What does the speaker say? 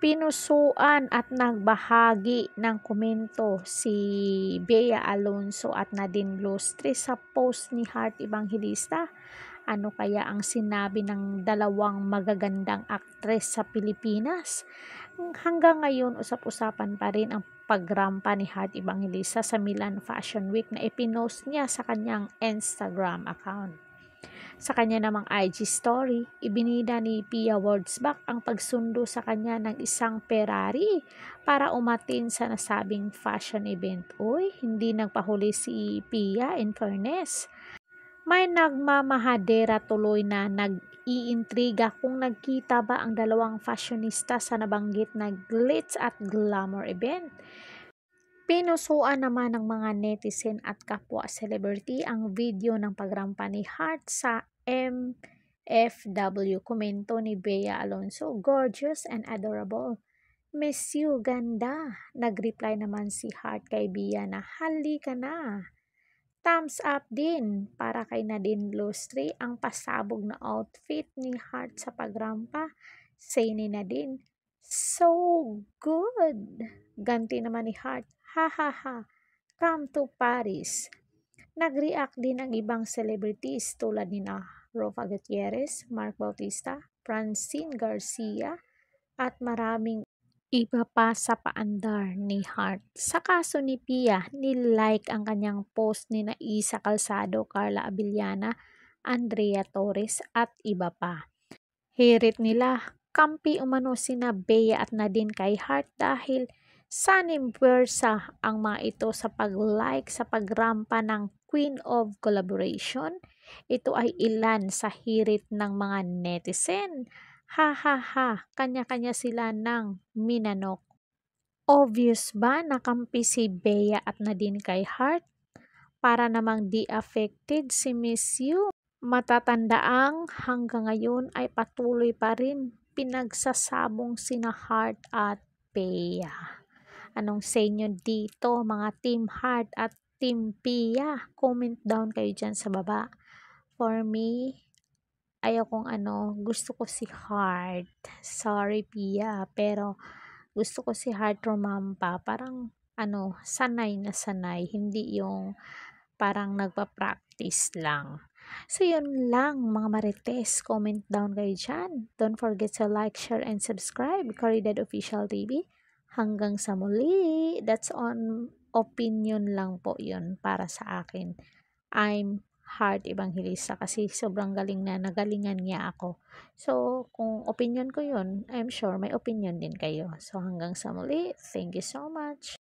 Pinusuan at nagbahagi ng komento si Bea Alonso at Nadine Lustre sa post ni Heart Evangelista. Ano kaya ang sinabi ng dalawang magagandang aktres sa Pilipinas? Hanggang ngayon, usap-usapan pa rin ang pagrampa ni Heart Evangelista sa Milan Fashion Week na ipinost niya sa kanyang Instagram account. Sa kanya namang IG story, ibinida ni Pia Wurtzbach ang pagsundo sa kanya ng isang Ferrari para umatin sa nasabing fashion event. Uy, hindi nagpahuli si Pia, in fairness. May nagmamahadera tuloy na nag-iintriga kung nagkita ba ang dalawang fashionista sa nabanggit na glitz at glamour event. Pinusuan naman ng mga netizen at kapwa celebrity ang video ng pagrampa ni Heart sa MFW. Komento ni Bea Alonso, gorgeous and adorable. Miss you, ganda. Nag-reply naman si Heart kay Bea na halika na. Thumbs up din para kay Nadine Lustre ang pasabog na outfit ni Heart sa pagrampa. Say ni Nadine, so good. Ganti naman ni Heart, ha ha ha, come to Paris. Nag-react din ang ibang celebrities tulad ni Rofa Gutierrez, Mark Bautista, Francine Garcia at maraming iba pa sa paandar ni Heart. Sa kaso ni Pia, nilike ang kanyang post ni Isa Calzado, Carla Abellana, Andrea Torres at iba pa. Hirit nila, kampi umano sina Bea at Nadine kay Heart dahil sanimpuwersa ang mga ito sa pag-like sa pagrampa ng Queen of Collaboration. Ito ay ilan sa hirit ng mga netizen. Ha ha ha, kanya-kanya sila ng minanok. Obvious ba nakampi si Bea at Nadine kay Heart? Para namang di affected si Miss You. Matatandaang hanggang ngayon ay patuloy pa rin pinagsasabong sina Heart at Bea. Anong say nyo dito mga Team Heart at Team Pia? Comment down kayo dyan sa baba. For me, ayaw kong gusto ko si Heart. Sorry Pia, pero gusto ko si Heart rumampa. Parang sanay na sanay, hindi yung parang nagpa-practice lang. So yun lang mga marites, comment down kayo dyan. Don't forget to like, share, and subscribe. Caridad Official TV. Hanggang sa muli. That's on opinion lang po yun para sa akin. I'm Heart Evangelista kasi sobrang galing na nagalingan niya ako. So, kung opinion ko yun, I'm sure may opinion din kayo. So, hanggang sa muli. Thank you so much.